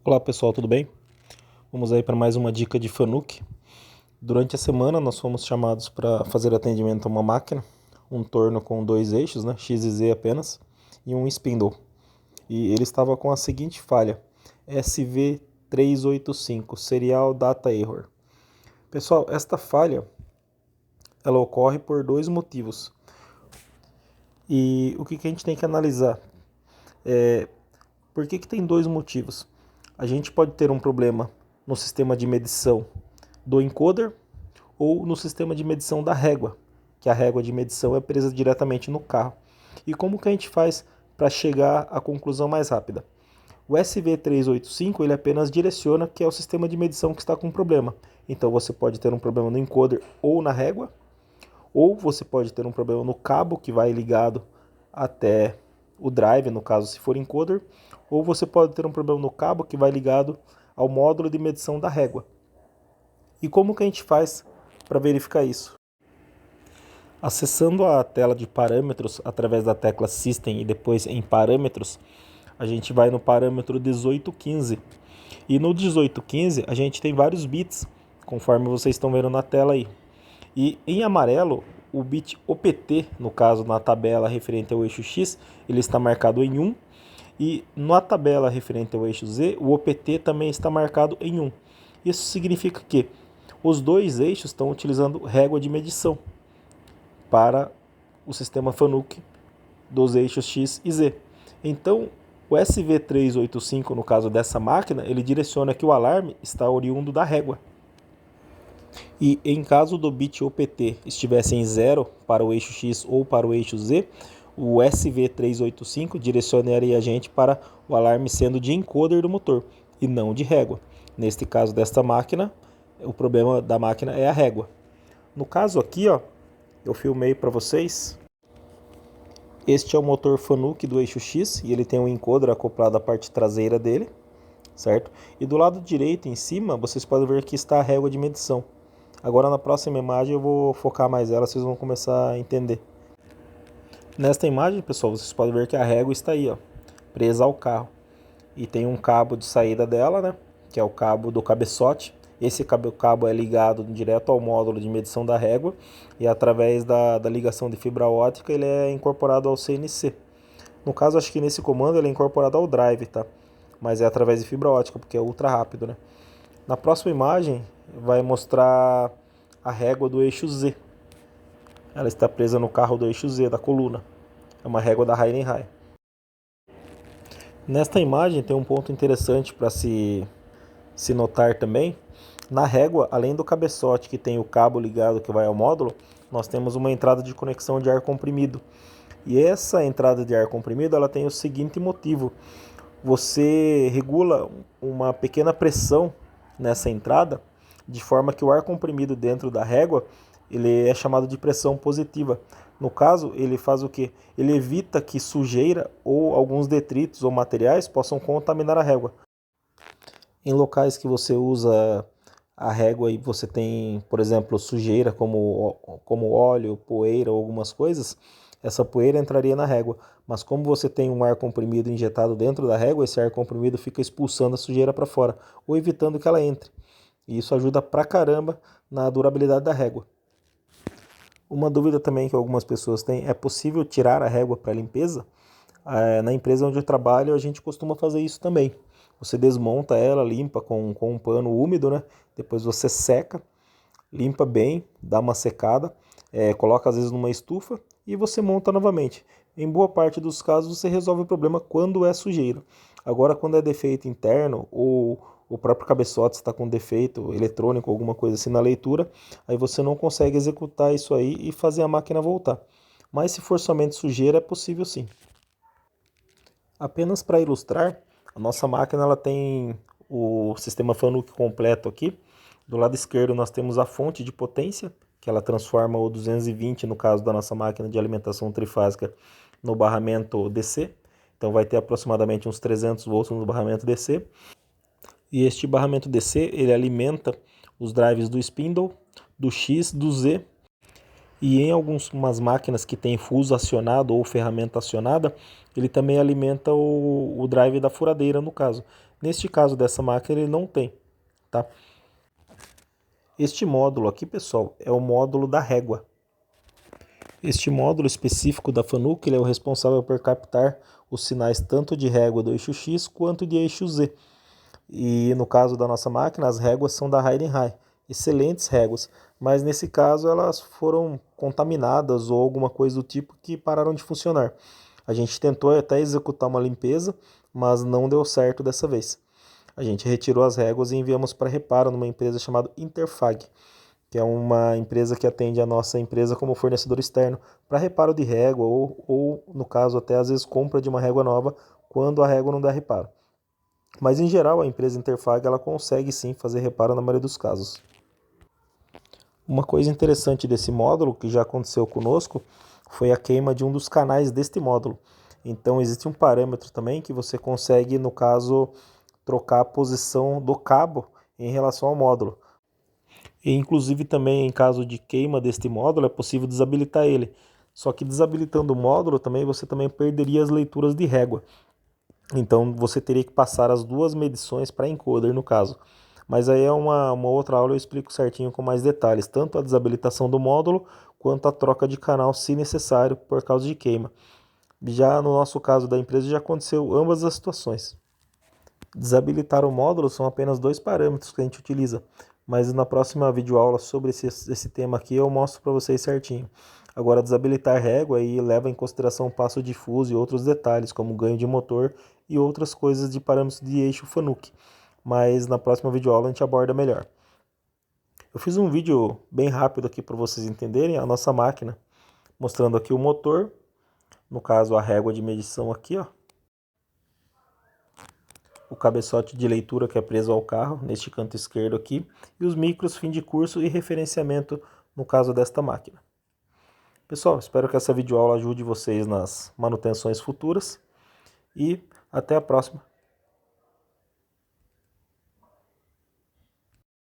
Olá pessoal, tudo bem? Vamos aí para mais uma dica de Fanuc. Durante a semana nós fomos chamados para fazer atendimento a uma máquina, um torno com dois eixos, X e Z apenas, e um spindle. E ele estava com a seguinte falha, SV385, Serial Data Error. Pessoal, esta falha ela ocorre por dois motivos. E o que a gente tem que analisar? Por que tem dois motivos? A gente pode ter um problema no sistema de medição do encoder ou no sistema de medição da régua, que a régua de medição é presa diretamente no carro. E como que a gente faz para chegar à conclusão mais rápida? O SV385 ele apenas direciona que é o sistema de medição que está com problema. Então você pode ter um problema no encoder ou na régua, ou você pode ter um problema no cabo que vai ligado até o drive, no caso se for encoder, ou você pode ter um problema no cabo que vai ligado ao módulo de medição da régua. E como que a gente faz para verificar isso? Acessando a tela de parâmetros através da tecla System e depois em Parâmetros, a gente vai no parâmetro 1815. E no 1815 a gente tem vários bits, conforme vocês estão vendo na tela aí. E em amarelo, o bit OPT, no caso na tabela referente ao eixo X, ele está marcado em 1. E na tabela referente ao eixo Z, o OPT também está marcado em 1. Isso significa que os dois eixos estão utilizando régua de medição para o sistema Fanuc dos eixos X e Z. Então, o SV385, no caso dessa máquina, ele direciona que o alarme está oriundo da régua. E em caso do bit OPT estivesse em 0 para o eixo X ou para o eixo Z, o SV385 direcionaria a gente para o alarme sendo de encoder do motor e não de régua. Neste caso desta máquina, o problema da máquina é a régua. No caso aqui, eu filmei para vocês. Este é o motor Fanuc do eixo X e ele tem um encoder acoplado à parte traseira dele, certo? E do lado direito, em cima, vocês podem ver que está a régua de medição. Agora na próxima imagem eu vou focar mais ela, vocês vão começar a entender. Nesta imagem, pessoal, vocês podem ver que a régua está aí, presa ao carro. E tem um cabo de saída dela, que é o cabo do cabeçote. Esse cabo é ligado direto ao módulo de medição da régua e através da ligação de fibra ótica ele é incorporado ao CNC. No caso, acho que nesse comando ele é incorporado ao drive, tá? Mas é através de fibra ótica, porque é ultra rápido, Na próxima imagem vai mostrar a régua do eixo Z. Ela está presa no carro do eixo Z, da coluna. É uma régua da Heidenhain. Nesta imagem tem um ponto interessante para se notar também. Na régua, além do cabeçote que tem o cabo ligado que vai ao módulo, nós temos uma entrada de conexão de ar comprimido. E essa entrada de ar comprimido ela tem o seguinte motivo. Você regula uma pequena pressão nessa entrada, de forma que o ar comprimido dentro da régua ele é chamado de pressão positiva. No caso, ele faz o quê? Ele evita que sujeira ou alguns detritos ou materiais possam contaminar a régua. Em locais que você usa a régua e você tem, por exemplo, sujeira como óleo, poeira ou algumas coisas, essa poeira entraria na régua. Mas como você tem um ar comprimido injetado dentro da régua, esse ar comprimido fica expulsando a sujeira para fora ou evitando que ela entre. E isso ajuda pra caramba na durabilidade da régua. Uma dúvida também que algumas pessoas têm, é possível tirar a régua para limpeza? Na empresa onde eu trabalho a gente costuma fazer isso também. Você desmonta ela, limpa com um pano úmido, Depois você seca, limpa bem, dá uma secada, coloca às vezes numa estufa e você monta novamente. Em boa parte dos casos você resolve o problema quando é sujeira. Agora quando é defeito interno ou o próprio cabeçote está com defeito eletrônico, alguma coisa assim na leitura, aí você não consegue executar isso aí e fazer a máquina voltar. Mas se for somente sujeira é possível sim. Apenas para ilustrar, a nossa máquina ela tem o sistema Fanuc completo aqui. Do lado esquerdo nós temos a fonte de potência, que ela transforma o 220, no caso da nossa máquina de alimentação trifásica, no barramento DC. Então vai ter aproximadamente uns 300 volts no barramento DC. E este barramento DC ele alimenta os drives do spindle, do X, do Z E em algumas máquinas que tem fuso acionado ou ferramenta acionada, ele também alimenta o drive da furadeira, no caso. Neste caso dessa máquina ele não tem, tá? Este módulo aqui, pessoal, é o módulo da régua. Este módulo específico da Fanuc ele é o responsável por captar os sinais tanto de régua do eixo X quanto de eixo Z. E no caso da nossa máquina, as réguas são da Heidenhain, excelentes réguas, mas nesse caso elas foram contaminadas ou alguma coisa do tipo que pararam de funcionar. A gente tentou até executar uma limpeza, mas não deu certo dessa vez. A gente retirou as réguas e enviamos para reparo numa empresa chamada Interfag, que é uma empresa que atende a nossa empresa como fornecedor externo para reparo de régua ou, no caso, até às vezes compra de uma régua nova quando a régua não dá reparo. Mas em geral a empresa Interfag ela consegue sim fazer reparo na maioria dos casos. Uma coisa interessante desse módulo que já aconteceu conosco foi a queima de um dos canais deste módulo. Então existe um parâmetro também que você consegue, no caso, trocar a posição do cabo em relação ao módulo. E inclusive também em caso de queima deste módulo é possível desabilitar ele. Só que desabilitando o módulo também você também perderia as leituras de régua. Então você teria que passar as duas medições para encoder no caso. Mas aí é uma outra aula, eu explico certinho com mais detalhes, tanto a desabilitação do módulo quanto a troca de canal se necessário por causa de queima. Já no nosso caso da empresa já aconteceu ambas as situações. Desabilitar o módulo são apenas dois parâmetros que a gente utiliza, mas na próxima videoaula sobre esse tema aqui eu mostro para vocês certinho. Agora, desabilitar régua aí leva em consideração passo difuso e outros detalhes, como ganho de motor e outras coisas de parâmetros de eixo Fanuc, mas na próxima videoaula a gente aborda melhor. Eu fiz um vídeo bem rápido aqui para vocês entenderem a nossa máquina, mostrando aqui o motor, no caso a régua de medição aqui, ó. O cabeçote de leitura que é preso ao carro, neste canto esquerdo aqui, e os micros fim de curso e referenciamento no caso desta máquina. Pessoal, espero que essa videoaula ajude vocês nas manutenções futuras e até a próxima.